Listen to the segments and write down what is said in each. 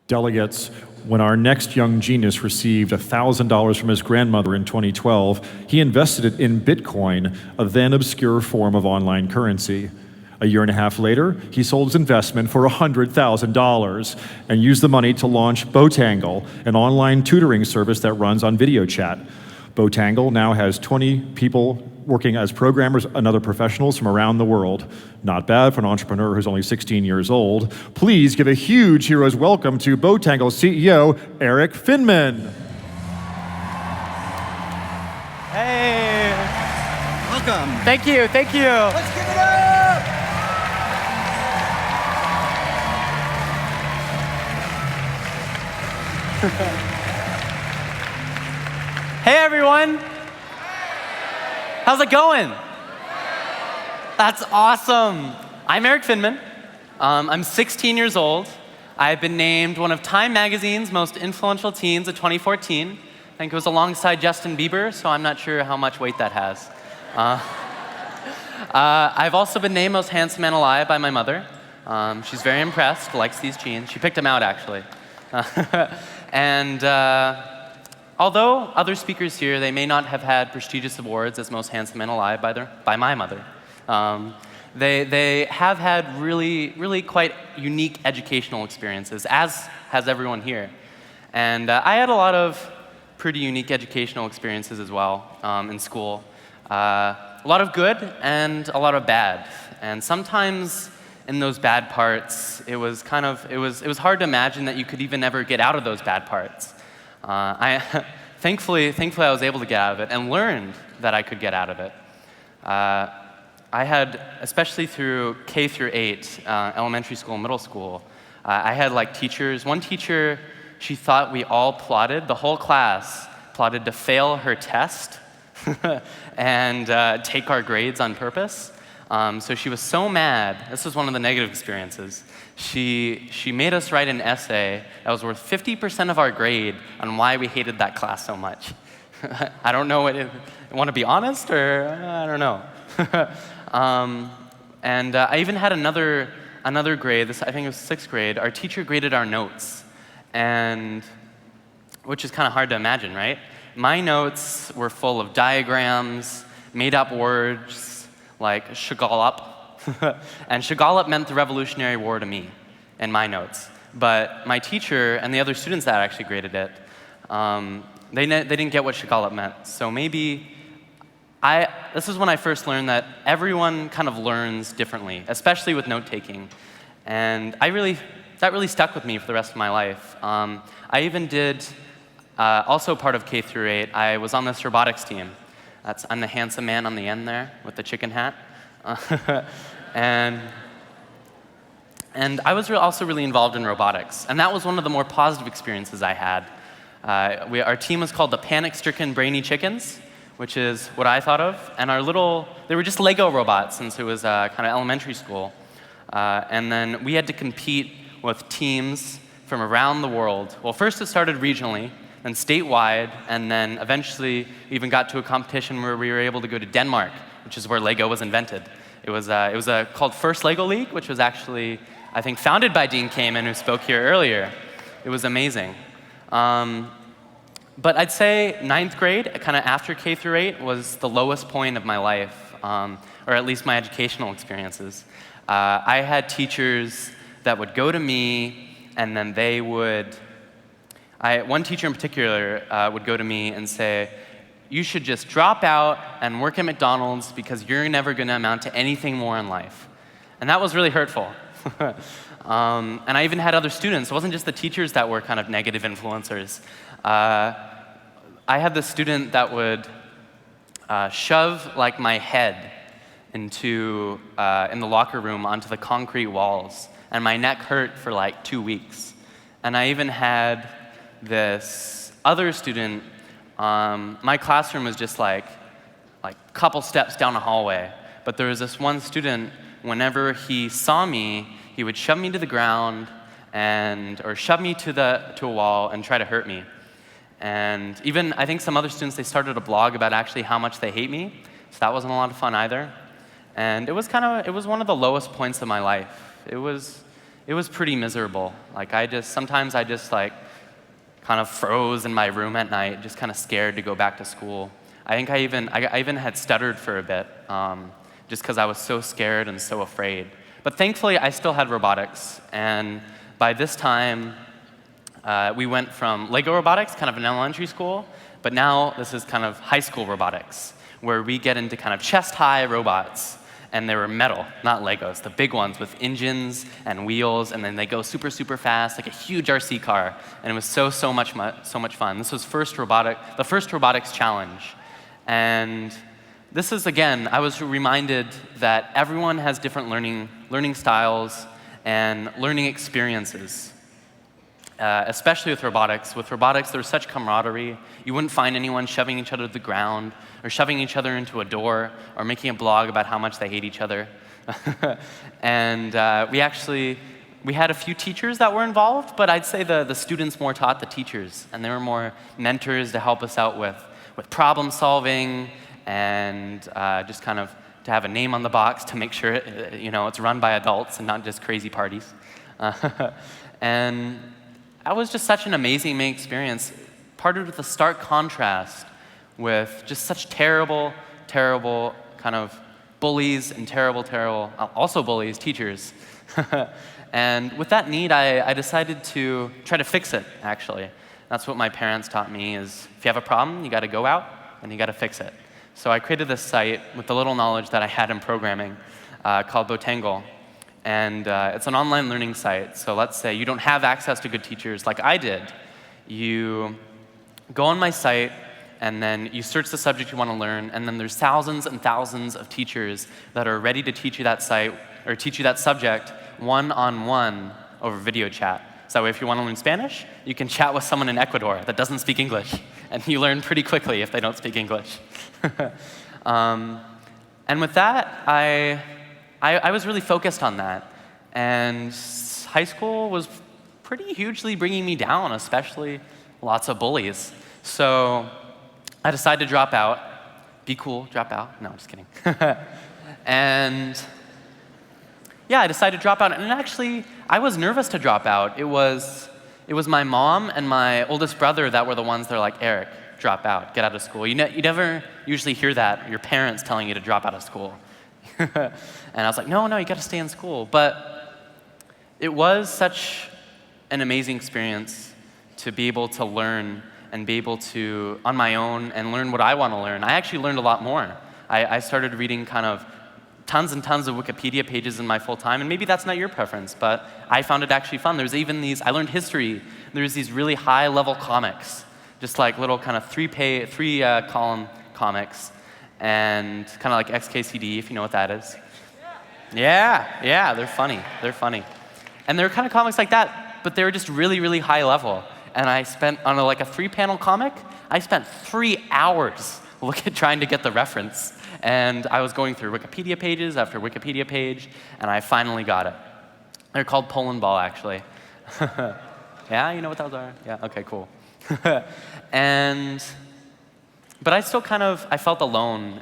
Delegates, when our next young genius received $1,000 from his grandmother in 2012, he invested it in Bitcoin, a then obscure form of online currency. A year and a half later, he sold his investment for $100,000 and used the money to launch Botangle, an online tutoring service that runs on video chat. Botangle now has 20 people working as programmers and other professionals from around the world. Not bad for an entrepreneur who's only 16 years old. Please give a huge hero's welcome to Botangle CEO, Eric Finman. Hey. Welcome. Thank you, thank you. Let's give it up. Hey, everyone. How's it going? That's awesome. I'm Eric Finman. I'm 16 years old. I've been named one of Time Magazine's most influential teens of 2014. I think it was alongside Justin Bieber, so I'm not sure how much weight that has. I've also been named most handsome man alive by my mother. She's very impressed, likes these jeans. She picked them out, actually. And although other speakers here, they may not have had prestigious awards as most handsome man alive by my mother, they have had really quite unique educational experiences, as has everyone here. And I had a lot of pretty unique educational experiences as well in school. A lot of good and a lot of bad. And sometimes in those bad parts, it was hard to imagine that you could even ever get out of those bad parts. Thankfully, I was able to get out of it and learned that I could get out of it. I had, especially through K through 8, elementary school and middle school, I had like teachers. One teacher, she thought we all plotted, the whole class plotted to fail her test and take our grades on purpose. So she was so mad. This was one of the negative experiences. She made us write an essay that was worth 50% of our grade on why we hated that class so much. I don't know, want to be honest, or I don't know. And I even had another grade, I think it was 6th grade. Our teacher graded our notes, and which is kind of hard to imagine, right? My notes were full of diagrams, made-up words, like shagallop. And shagallop meant the Revolutionary War to me in my notes. But my teacher and the other students that actually graded it, they didn't get what shagallop meant. So maybe this is when I first learned that everyone kind of learns differently, especially with note-taking. And that really stuck with me for the rest of my life. I even did, also part of K through 8, I was on this robotics team. I'm the handsome man on the end there with the chicken hat. And I was also really involved in robotics. And that was one of the more positive experiences I had. Our team was called the Panic-Stricken Brainy Chickens, which is what I thought of. And they were just Lego robots since it was kind of elementary school. And then we had to compete with teams from around the world. Well, first it started regionally, then statewide, and then eventually we even got to a competition where we were able to go to Denmark, which is where Lego was invented. It was called First Lego League, which was actually, I think, founded by Dean Kamen, who spoke here earlier. It was amazing. But I'd say 9th grade, kind of after K through 8, was the lowest point of my life, or at least my educational experiences. I had teachers that would go to me, and then they would, one teacher in particular would go to me and say, you should just drop out and work at McDonald's because you're never going to amount to anything more in life. And that was really hurtful. And I even had other students. It wasn't just the teachers that were kind of negative influencers. I had this student that would shove like my head in the locker room onto the concrete walls, and my neck hurt for like 2 weeks. And I even had this other student. My classroom was just like a couple steps down a hallway, but there was this one student, whenever he saw me, he would shove me to the ground or shove me to a wall and try to hurt me. And even, I think some other students, they started a blog about actually how much they hate me, so that wasn't a lot of fun either. And it was one of the lowest points of my life. It was it was pretty miserable. Like sometimes I just like kind of froze in my room at night, just kind of scared to go back to school. I think I even had stuttered for a bit, just because I was so scared and so afraid. But thankfully, I still had robotics, and by this time, we went from Lego robotics, kind of an elementary school, but now this is kind of high school robotics, where we get into kind of chest-high robots. And they were metal, not Legos, the big ones with engines and wheels, and then they go super, super fast, like a huge RC car. And it was so much fun. This was the first robotics challenge. And this is, again, I was reminded that everyone has different learning styles and learning experiences. Especially with robotics. With robotics, there's such camaraderie. You wouldn't find anyone shoving each other to the ground or shoving each other into a door or making a blog about how much they hate each other. And we had a few teachers that were involved, but I'd say the students more taught the teachers, and they were more mentors to help us out with problem solving and just kind of to have a name on the box to make sure it's run by adults and not just crazy parties. And that was just such an amazing experience, partnered with a stark contrast with just such terrible kind of bullies and also bullies, teachers. And with that need, I decided to try to fix it, actually. That's what my parents taught me is if you have a problem, you got to go out and you got to fix it. So I created this site with the little knowledge that I had in programming called Botangle. And it's an online learning site. So let's say you don't have access to good teachers like I did. You go on my site, and then you search the subject you want to learn, and then there's thousands and thousands of teachers that are ready to teach you that site or teach you that subject one-on-one over video chat. So that way, if you want to learn Spanish, you can chat with someone in Ecuador that doesn't speak English, and you learn pretty quickly if they don't speak English. And with that, I was really focused on that, and high school was pretty hugely bringing me down, especially lots of bullies. So I decided to drop out. Be cool, drop out. No, I'm just kidding. And yeah, I decided to drop out, and actually, I was nervous to drop out. It was my mom and my oldest brother that were the ones that were like, Eric, drop out, get out of school. You never usually hear that, your parents telling you to drop out of school. And I was like, no, you got to stay in school. But it was such an amazing experience to be able to learn and be able to, on my own, and learn what I want to learn. I actually learned a lot more. I started reading kind of tons and tons of Wikipedia pages in my full time, and maybe that's not your preference, but I found it actually fun. There's even I learned history. There's these really high-level comics, just like little kind of three-column comics, and kind of like XKCD, if you know what that is. Yeah, they're funny. And they're kind of comics like that, but they were just really, really high level. And I spent, on like a 3-panel comic, I spent 3 hours trying to get the reference. And I was going through Wikipedia pages after Wikipedia page, and I finally got it. They're called Poland Ball, actually. Yeah, you know what those are? Yeah, okay, cool. But I still I felt alone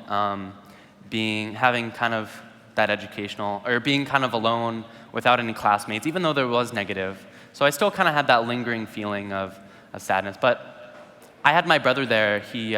having kind of that educational, or being kind of alone without any classmates, even though there was negative. So I still kind of had that lingering feeling of sadness. But I had my brother there. He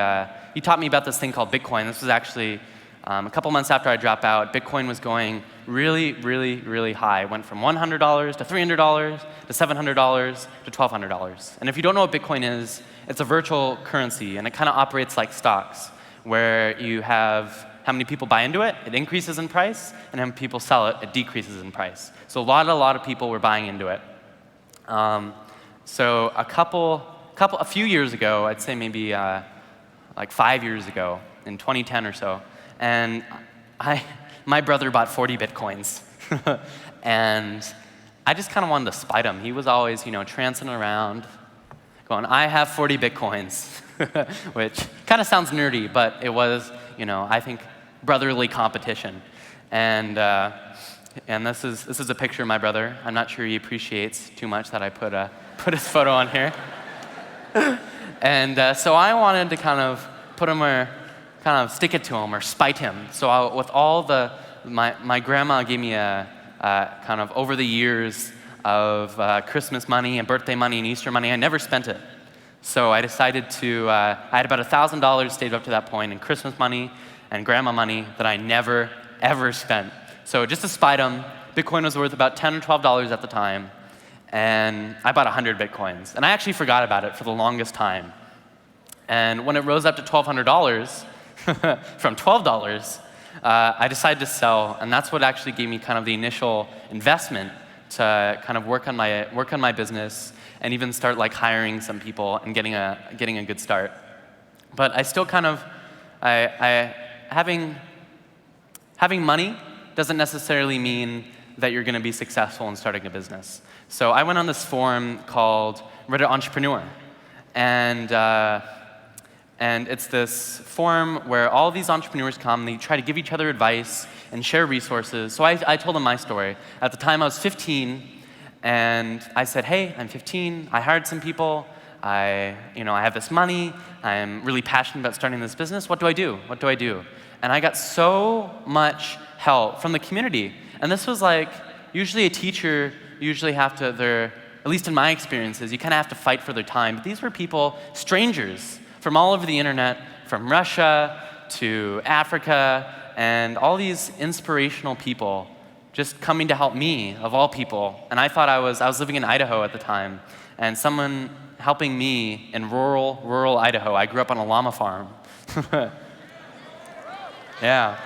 taught me about this thing called Bitcoin. This was actually a couple months after I dropped out. Bitcoin was going really, really, really high. It went from $100 to $300 to $700 to $1,200. And if you don't know what Bitcoin is, it's a virtual currency, and it kind of operates like stocks, where you have how many people buy into it, it increases in price, and how many people sell it, it decreases in price. So a lot of people were buying into it. So a few years ago, I'd say maybe like 5 years ago, in 2010 or so, and my brother bought 40 Bitcoins. And I just kind of wanted to spite him. He was always, trancing around, going, I have 40 Bitcoins, which kind of sounds nerdy, but it was, I think, brotherly competition. And this is a picture of my brother. I'm not sure he appreciates too much that I put his photo on here. And so I wanted to kind of put him stick it to him or spite him. So with all my grandma gave me a kind of over the years of Christmas money and birthday money and Easter money. I never spent it. So I decided to, I had about $1,000 saved up to that point in Christmas money and grandma money that I never, ever spent. So just to spite them, Bitcoin was worth about $10 or $12 at the time, and I bought 100 Bitcoins. And I actually forgot about it for the longest time. And when it rose up to $1,200 from $12, I decided to sell, and that's what actually gave me kind of the initial investment to kind of work on my business and even start like hiring some people and getting a good start. But I still kind of, having money doesn't necessarily mean that you're going to be successful in starting a business. So I went on this forum called Reddit Entrepreneur, and it's this forum where all these entrepreneurs come, they try to give each other advice and share resources. So I told them my story. At the time I was 15, and I said, hey, I'm 15, I hired some people, I have this money, I'm really passionate about starting this business, what do I do? What do I do? And I got so much help from the community. And this was like, usually a teacher usually have to, at least in my experiences, you kind of have to fight for their time. But these were people, strangers, from all over the internet, from Russia to Africa, and all these inspirational people just coming to help me, of all people. And I thought I was living in Idaho at the time, and someone helping me in rural Idaho. I grew up on a llama farm. Yeah.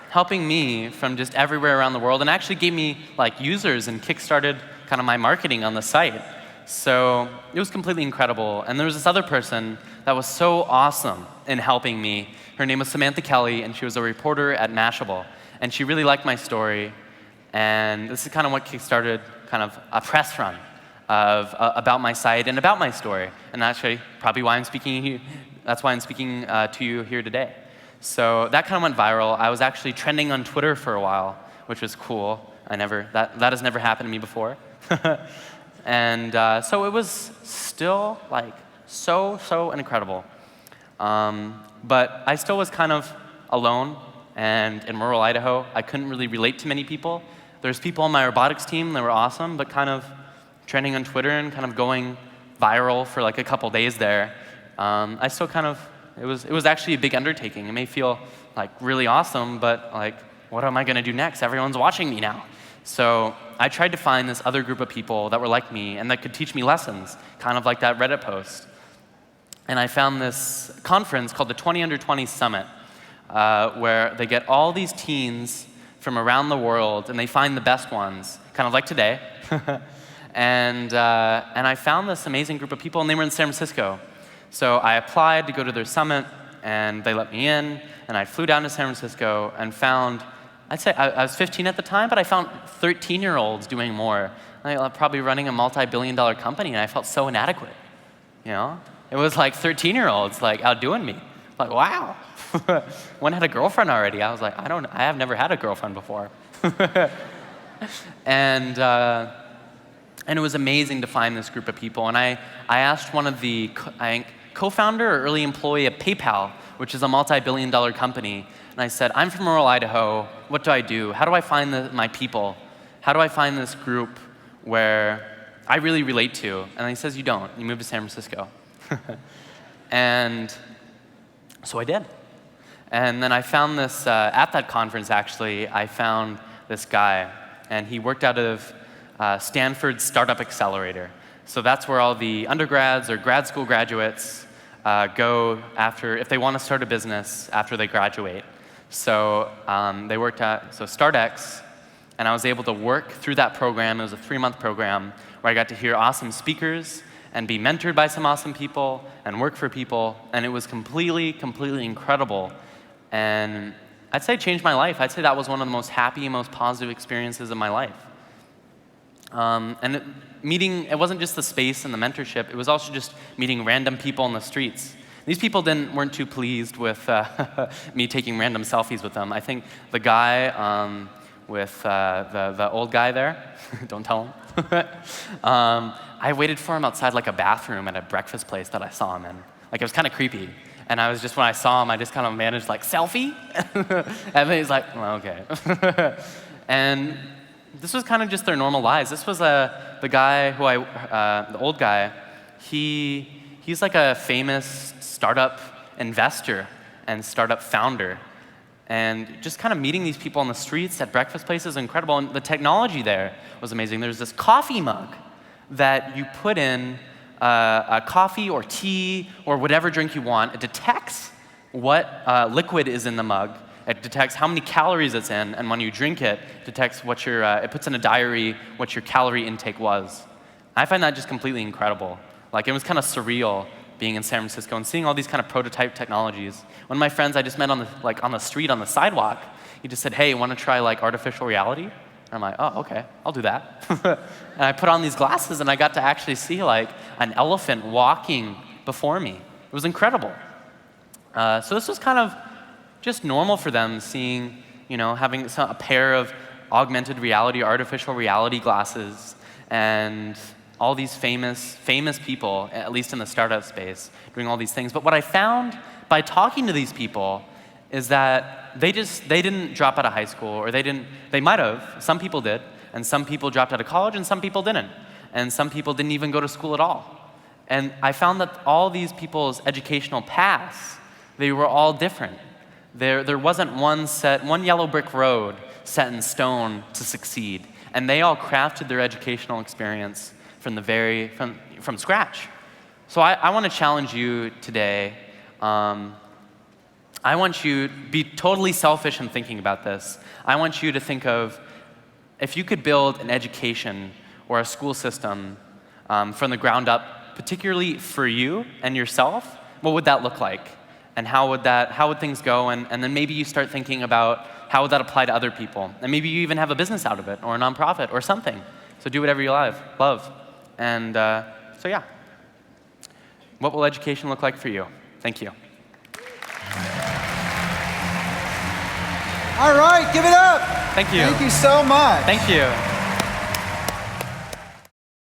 Helping me from just everywhere around the world, and actually gave me like users and kickstarted kind of my marketing on the site. So it was completely incredible. And there was this other person that was so awesome in helping me. Her name was Samantha Kelly, and she was a reporter at Mashable. And she really liked my story. And this is kind of what kickstarted kind of a press run about my site and about my story. And actually, probably why I'm speaking here. That's why I'm speaking to you here today. So that kind of went viral. I was actually trending on Twitter for a while, which was cool. That has never happened to me before. And so it was still like so incredible. But I still was kind of alone, and in rural Idaho, I couldn't really relate to many people. There's people on my robotics team that were awesome, but kind of trending on Twitter and kind of going viral for like a couple days there. I still kind of, it was actually a big undertaking. It may feel like really awesome, but like, what am I going to do next? Everyone's watching me now. So I tried to find this other group of people that were like me and that could teach me lessons, kind of like that Reddit post. And I found this conference called the 20 Under 20 Summit, where they get all these teens from around the world, and they find the best ones, kind of like today. And I found this amazing group of people, and they were in San Francisco. So I applied to go to their summit, and they let me in, and I flew down to San Francisco and found, I'd say I was 15 at the time, but I found 13-year-olds doing more. Probably running a multi-billion-dollar company, and I felt so inadequate. You know, it was like 13-year-olds like outdoing me. Like, wow. One had a girlfriend already. I was like, I have never had a girlfriend before. And it was amazing to find this group of people. And I asked one of the co-founder or early employee of PayPal, which is a multi-billion-dollar company. And I said, I'm from rural Idaho. What do I do? How do I find my people? How do I find this group where I really relate to? And he says, you don't. You move to San Francisco. And so I did. And then I found this, at that conference actually, I found this guy. And he worked out of Stanford Startup Accelerator. So that's where all the undergrads or grad school graduates go after, if they want to start a business after they graduate. So they worked at StartX, and I was able to work through that program. It was a 3-month program where I got to hear awesome speakers and be mentored by some awesome people and work for people, and it was completely incredible. And I'd say it changed my life. I'd say that was one of the most happy and most positive experiences of my life. It wasn't just the space and the mentorship, it was also just meeting random people on the streets. These people weren't too pleased with me taking random selfies with them. I think the guy with the old guy there, don't tell him, I waited for him outside like a bathroom at a breakfast place that I saw him in. Like, it was kind of creepy. And I was just, when I saw him, I just kind of managed like, selfie? And then he's like, well, okay. And this was kind of just their normal lives. This was the guy who the old guy. He's like a famous startup investor and startup founder. And just kind of meeting these people on the streets at breakfast places is incredible. And the technology there was amazing. There's this coffee mug that you put in a coffee or tea or whatever drink you want. It detects what liquid is in the mug. It detects how many calories it's in, and when you drink it, it detects what it puts in a diary what your calorie intake was. I find that just completely incredible. Like, it was kind of surreal being in San Francisco and seeing all these kind of prototype technologies. One of my friends I just met on the street, on the sidewalk, he just said, "Hey, want to try like artificial reality?" And I'm like, "Oh, okay, I'll do that." And I put on these glasses, and I got to actually see like an elephant walking before me. It was incredible. So this was kind of just normal for them, seeing, having a pair of augmented reality, artificial reality glasses, and all these famous people, at least in the startup space, doing all these things. But what I found by talking to these people is that they didn't drop out of high school, or they might have, some people did, and some people dropped out of college, and some people didn't. And some people didn't even go to school at all. And I found that all these people's educational paths, they were all different. There wasn't one yellow brick road set in stone to succeed. And they all crafted their educational experience from scratch. So I want to challenge you today. I want you to be totally selfish in thinking about this. I want you to think of, if you could build an education or a school system from the ground up, particularly for you and yourself, what would that look like? And how would things go? And then maybe you start thinking about how would that apply to other people? And maybe you even have a business out of it, or a nonprofit, or something. So do whatever you love. And so yeah. What will education look like for you? Thank you. All right, give it up. Thank you. Thank you so much. Thank you.